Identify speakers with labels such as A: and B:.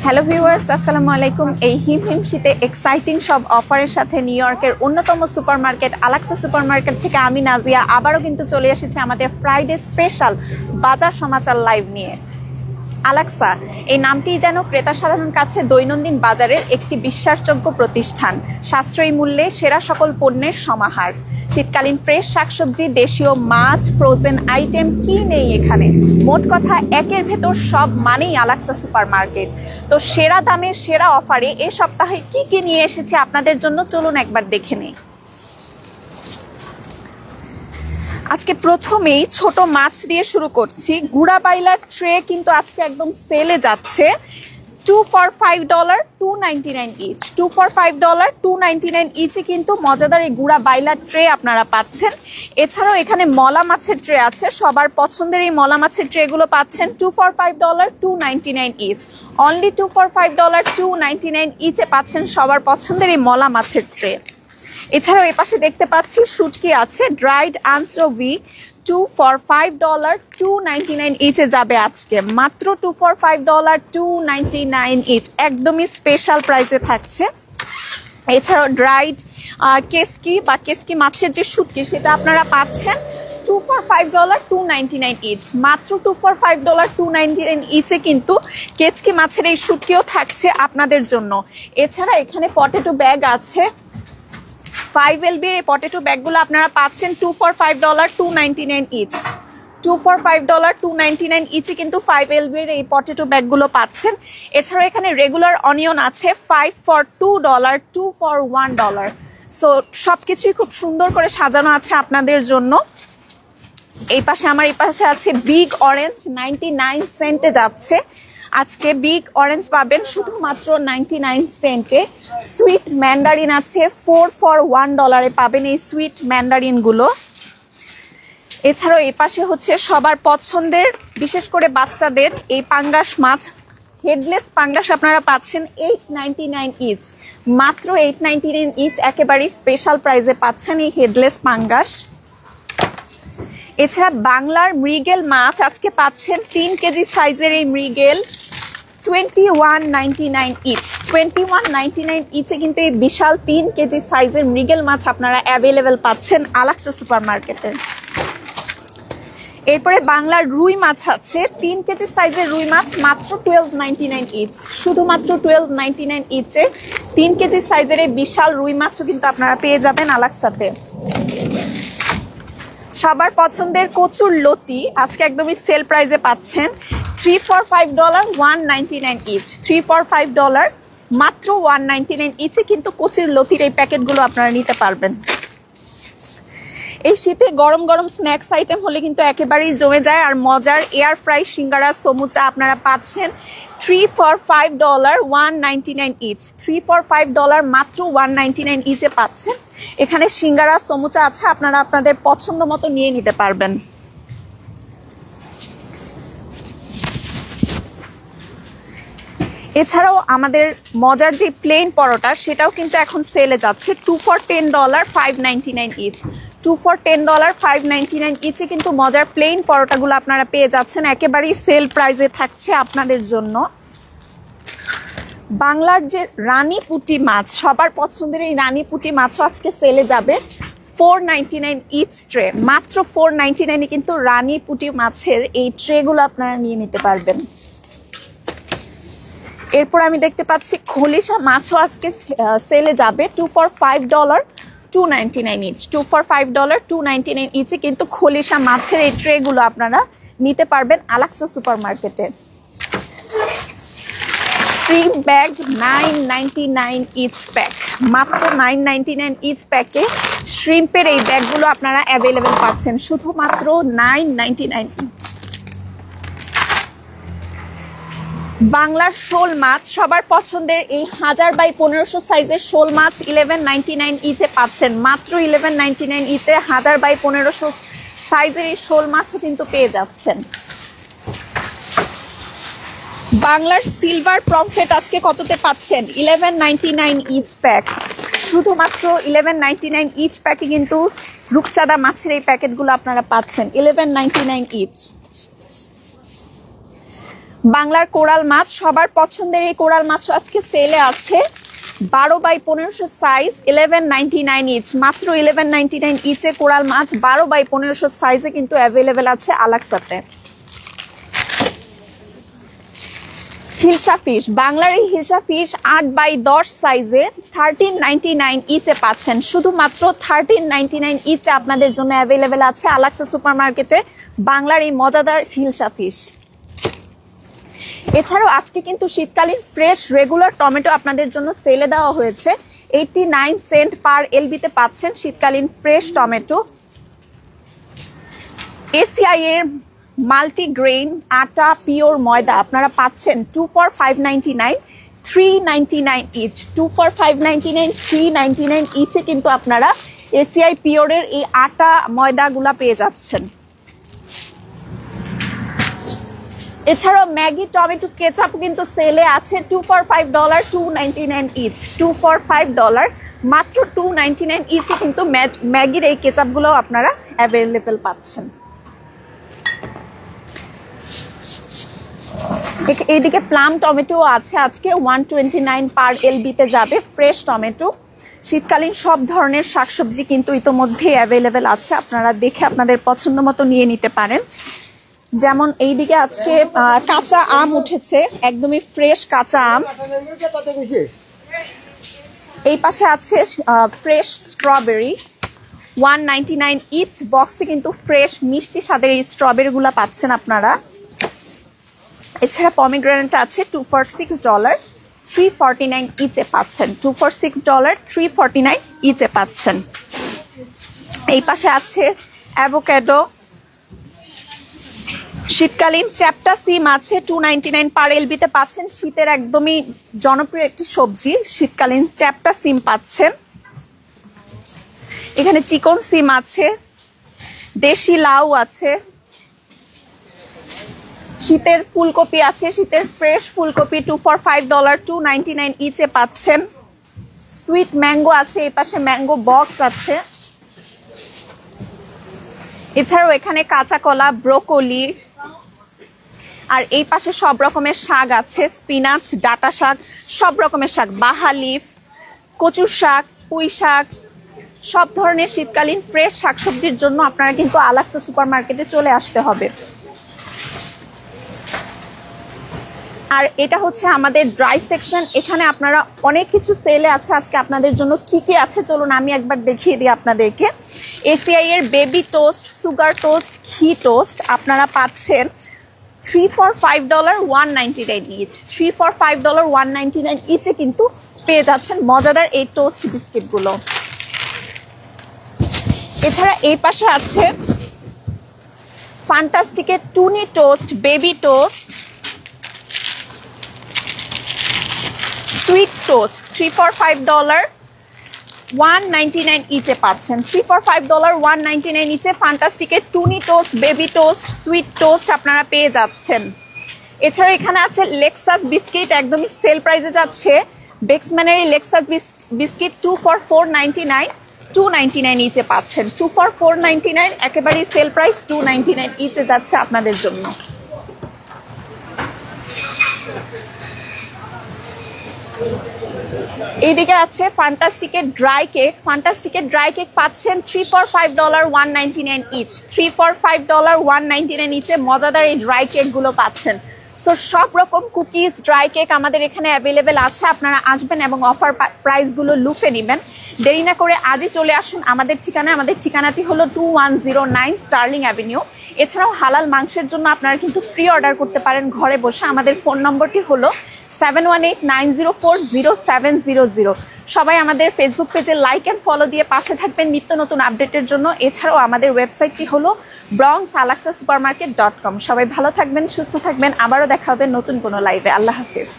A: Hello viewers, আসসালামু আলাইকুম। এই হিম শীতে এক্সাইটিং সব অফারের সাথে নিউ ইয়র্কের অন্যতম সুপারমার্কেট আলাক্সা সুপারমার্কেট থেকে আমি নাজিয়া আবারও কিন্তু চলে এসেছি আমাদের ফ্রাইডে স্পেশাল বাজার সমাচার লাইভ নিয়ে। আলাক্সা এই নামটিই যেন ক্রেতা সাধারণ কাছে দৈনন্দিন বাজারের একটি বিশ্বাসযোগ্য প্রতিষ্ঠান। সাশ্রয়ী মূল্যে সেরা সকল পণ্যের সমাহার। শীতকালীন ফ্রেশ শাকসবজি, দেশীয় মাছ, ফ্রোজেন আইটেম কি নেই এখানে। মোট কথা একের ভেতর সব মানেই আলাক্সা সুপারমার্কেট। তো সেরা দামে সেরা অফারে এ সপ্তাহে কি কি নিয়ে এসেছে আপনাদের জন্য, চলুন একবার দেখে নেই। আজকে প্রথমেই ছোট মাছ দিয়ে শুরু করছি। গুড়া বাইলার ট্রে কিন্তু আজকে একদম সেলে যাচ্ছে। 2 for $5, $2.99 ইচ। 2 for $5, $2.99 ইচে কিন্তু মজাদার এই গুড়া বাইলার ট্রে আপনারা পাচ্ছেন। এছাড়াও এখানে মলা মাছের ট্রে আছে, সবার পছন্দের এই মলা মাছের ট্রেগুলো পাচ্ছেন 2 for $5, $2.99 ইচ। অনলি 2 for $5, $2.99 ইচে পাচ্ছেন সবার পছন্দের এই মলা মাছের ট্রে। এছাড়াও এপাশে দেখতে পাচ্ছি শুটকি আছে, ড্রাইড আনচোভি 2 for $5, $2.99 ইচে যাবে আজকে। মাত্র 2 for $5, $2.99 ইচ, একদমই স্পেশাল প্রাইসে থাকছে। এছাড়াও ড্রাইড কেসকি বা কেসকি মাছের যে শুটকি সেটা আপনারা পাচ্ছেন 2 for $5, $2.99 ইচ। মাত্র 2 for $5, $2.99 ইচে কিন্তু কেচকি মাছের এই শুটকিও থাকছে আপনাদের জন্য। এছাড়া এখানে পটেটো ব্যাগ আছে, 5 LB এর পটেটো ব্যাগগুলো আপনারা পাচ্ছেন 2 for $5, $2.99 ইচ। 2 for $5, $2.99 ইচে কিন্তু 5 LB এর এই পটেটো ব্যাগগুলো পাচ্ছেন। এছাড়াও এখানে রেগুলার অনিয়ন আছে 5 for $2, 2 for $1। সো সবকিছুই খুব সুন্দর করে সাজানো আছে আপনাদের জন্য। এই পাশে আছে বিগ অরেঞ্জ, 99 সেন্টে যাচ্ছে আজকে। বিগ অরেঞ্জ পাবেন শুধুমাত্র 99 সেন্টে। সুইট ম্যান্ডারিন আছে 4 for $1 পাবেন এই সুইট ম্যান্ডারিন গুলো। এছাড়াও এই পাশে হচ্ছে সবার পছন্দের, বিশেষ করে বাচ্চাদের এই পাঙ্গাস মাছ, হেডলেস পাঙ্গাস আপনারা পাচ্ছেন 8.99 ইচ। মাত্র 8.99 ইচ, একেবারেই স্পেশাল প্রাইসে পাচ্ছেন এই হেডলেস পাঙ্গাস। এছাড়া বাংলার মৃগেল মাছ আজকে পাচ্ছেন 3 কেজি সাইজের এই মৃগেল 21.99 ইচ। 21.99 ইচে কিন্তু এই বিশাল 3 কেজি সাইজের মৃগেল মাছ আপনারা অ্যাভেলেবেল পাচ্ছেন আলাক্সা সুপারমার্কেটে। এরপরে বাংলার রুই মাছ আছে, 3 কেজি সাইজের রুই মাছ মাত্র 12.99 ইচ। শুধুমাত্র 12.99 ইচে 3 কেজি সাইজের এই বিশাল রুই মাছও কিন্তু আপনারা পেয়ে যাবেন আলাক্সাতে। সবার পছন্দের কচুর লতি আজকে একদমই সেল প্রাইসে পাচ্ছেন 3 for $5, $1.99 ইচ। 3 for $5, মাত্র $1.99 ইচে কিন্তু কচুর লতির এই প্যাকেটগুলো আপনারা নিতে পারবেন। এই শীতে গরম গরম স্ন্যাক্স আইটেম হলে কিন্তু একেবারেই জমে যায়। আর মজার এয়ার ফ্রাই সিঙ্গারা সমুচা আপনারা পাচ্ছেন 3 for $5, $1.99 ইচ। 3 for $5, মাত্র $1.99 ইচে পাচ্ছেন। এখানে সিঙ্গারা সমুচা আছে, আপনারা আপনাদের পছন্দ মতো নিয়ে নিতে পারবেন। এছাড়াও আমাদের মজার যে প্লেন পরোটা সেটাও কিন্তু এখন সেলে যাচ্ছে 2 for $10, $5.99 ইচ। 2 for $10, $5.99 ইচে কিন্তু মজার প্লেন পরোটাগুলো আপনারা পেয়ে যাচ্ছেন, একেবারেই সেল প্রাইসে থাকছে আপনাদের জন্য। বাংলার যে রানী পুঁটি মাছ, সবার পছন্দের এই রানী পুঁটি মাছও আজকে সেলে যাবে 4.99 ইচ ট্রে। মাত্র 4.99 কিন্তু রানী পুঁটি মাছের এই ট্রেগুলো আপনারা নিয়ে নিতে পারবেন। এরপর আমি দেখতে পাচ্ছি খলিশা মাছও আজকে সেলে যাবে 2 for $5, $2.99 ইচ। 2 for $5, $2.99 ইচে কিন্তু খলিশা মাছের এই ট্রেগুলো আপনারা নিতে পারবেন আলাক্সা সুপারমার্কেটে। শ্রিম্প ব্যাগ 9.99 ইচ প্যাক, মাত্র 9.99 ইচ প্যাকে শ্রিম্পের এই ব্যাগগুলো আপনারা অ্যাভেলেবেল পাচ্ছেন শুধুমাত্র 9.99 ইচ। বাংলার শোল মাছ, সবার পছন্দের এই 1000x1500 সাইজের শোল মাছ 11.99 ইচে পাচ্ছেন। মাত্র 11.99 ইচে 1000x1500 সাইজের এই শোল মাছও কিন্তু পেয়ে যাচ্ছেন। বাংলার সিলভার পমফ্রেট আজকে কততে পাচ্ছেন? 11.99 ইচ প্যাক। শুধুমাত্র 11.99 ইচ প্যাকে কিন্তু রূপচাঁদা মাছের এই প্যাকেটগুলো আপনারা পাচ্ছেন 11.99 ইচ। বাংলার কোরাল মাছ, সবার পছন্দের এই কোরাল মাছ আজকে সেলে আছে। 12x1500 সাইজ, 1199 ইচ, মাত্র 1199 ইচে কোরাল মাছ 12x1500 সাইজে কিন্তু অ্যাভেলেবেল আছে আলাক্সাতে। হিলসা ফিশ, বাংলার এই হিলসা ফিশ 8x10 সাইজে 1399 ইচে পাচ্ছেন। শুধুমাত্র 1399 ইচে আপনাদের জন্য অ্যাভেলেবেল আছে আলাক্সা সুপার মার্কেটে বাংলার এই মজাদার হিলসা ফিশ। এছাড়াও আজকে কিন্তু শীতকালীন ফ্রেশ রেগুলার টমেটো আপনাদের জন্য সেলে দেওয়া হয়েছে। 89 সেন্ট পার এলবিতে পাচ্ছেন শীতকালীন ফ্রেশ টমেটো। এসিআই এর মাল্টিগ্রেইন আটা পিওর ময়দা আপনারা পাচ্ছেন 2 for 599, 399 ইচ। 2 for 599, 399 ইচে কিন্তু আপনারা এসিআই পিওরের এই আটা ময়দাগুলা পেয়ে যাচ্ছেন। এছাড়াও ম্যাগি টমেটো কেচাপ কিন্তু সেলে আছে 2 for $5, 299 ইচ। 2 for $5, মাত্র 299 ইচে কিন্তু ম্যাগির এই কেচাপগুলো আপনারা অ্যাভেলেবেল পাচ্ছেন। এইদিকে প্লাম টমেটো আছে আজকে 129 পার এলবিতে যাবে ফ্রেশ টমেটো। শীতকালীন সব ধরনের শাকসবজি কিন্তু ইতোমধ্যে অ্যাভেলেবেল আছে, আপনারা দেখে আপনাদের পছন্দ মতো নিয়ে নিতে পারেন। যেমন এইদিকে আজকে কাঁচা আম উঠেছে, একদমই ফ্রেশ কাঁচা আম। এই পাশে আছে ফ্রেশ স্ট্রবেরি 199 ইচ বক্সে কিন্তু ফ্রেশ মিষ্টি স্বাদের এই স্ট্রবেরি গুলা পাচ্ছেন আপনারা। এছাড়া পমিগ্রেনেট আছে 2 for $6, 349 ইচে পাচ্ছেন। 2 for $6, 349 ইচে পাচ্ছেন। এই পাশে আছে অ্যাভোকাডো, শীতকালীন চ্যাপ্টা সিম আছে 299 পার এলবিতে পাচ্ছেন। শীতের একদমই জনপ্রিয় একটি সবজি শীতকালীন চ্যাপ্টা সিম পাচ্ছেন। এখানে চিকন সিম আছে, দেশি লাউ আছে, শীতের ফুলকপি আছে, শীতের ফ্রেশ ফুলকপি 2 for $5, 299 ইচে পাচ্ছেন। সুইট ম্যাঙ্গো আছে, এই পাশে ম্যাঙ্গো বক্স আছে। এছাড়াও এখানে কাঁচা কলা, ব্রোকলি, আর এই পাশে সব রকমের শাক আছে, স্পিনাচ, ডাটা শাক, সব রকমের শাক, বাহা লিফ, কচুর শাক, পুঁই শাক, সব ধরনের শীতকালীন ফ্রেশ শাকসবজির জন্য আপনারা কিন্তু আলাক্সা সুপার মার্কেটে চলে আসতে হবে। আর এটা হচ্ছে আমাদের ড্রাই সেকশন, এখানে আপনারা অনেক কিছু সেলে আছে আজকে আপনাদের জন্য। কি কি আছে চলুন আমি একবার দেখিয়ে দিই আপনাদেরকে। এসিআই এর বেবি টোস্ট, সুগার টোস্ট, ঘি টোস্ট আপনারা পাচ্ছেন 3 for $5, 199 ইচ। 3 for $5, 199 ইচে কিন্তু পেয়ে যাচ্ছেন মজাদার এই টোস্ট বিস্কিটগুলো। এছাড়া এই পাশে আছে ফ্যান্টাস্টিকের টুনি toast, baby toast, sweet toast 3 for $5, 199 ইচে পাচ্ছেন। 3 for $5, 199 ইচে ফ্যান্টাস্টিকের টুনি toast, baby toast, sweet toast আপনারা পেয়ে যাচ্ছেন। এছাড়া এখানে আছে লেক্সাস বিস্কিট, একদমই সেল প্রাইসে যাচ্ছে। বেক্সম্যানের এই লেক্সাস বিস্কিট 2 for $4.99, 299 ইচে পাচ্ছেন। 2 for $4.99 একেবারেই সেল প্রাইস, 299 ইচে যাচ্ছে আপনাদের জন্য। এইদিকে আছে ফ্যান্টাস্টিকের ড্রাই কেক। ফ্যান্টাস্টিকের ড্রাই কেক পাচ্ছেন 3 for $5, 199 ইচ। 3 for $5, 199 ইচে মজাদার এই ড্রাই কেক গুলো পাচ্ছেন। সো সব রকম কুকিজ, ড্রাই কেক আমাদের এখানে অ্যাভেলেবেল আছে, আপনারা আসবেন এবং অফার প্রাইস গুলো লুফে নেবেন। দেরি না করে আজই চলে আসুন আমাদের ঠিকানায়। আমাদের ঠিকানাটি হলো 2109 স্টার্লিং অ্যাভিনিউ। এছাড়াও হালাল মাংসের জন্য আপনারা কিন্তু প্রি অর্ডার করতে পারেন ঘরে বসে। আমাদের ফোন নম্বরটি হলো 7189040700। সবাই আমাদের ফেসবুক পেজে লাইক অ্যান্ড ফলো দিয়ে পাশে থাকবেন নিত্য নতুন আপডেটের জন্য। এছাড়াও আমাদের ওয়েবসাইটটি হলো bronxalaxasupermarket.com। সবাই ভালো থাকবেন, সুস্থ থাকবেন, আবারও দেখা হবে নতুন কোনো লাইভে। আল্লাহ হাফেজ।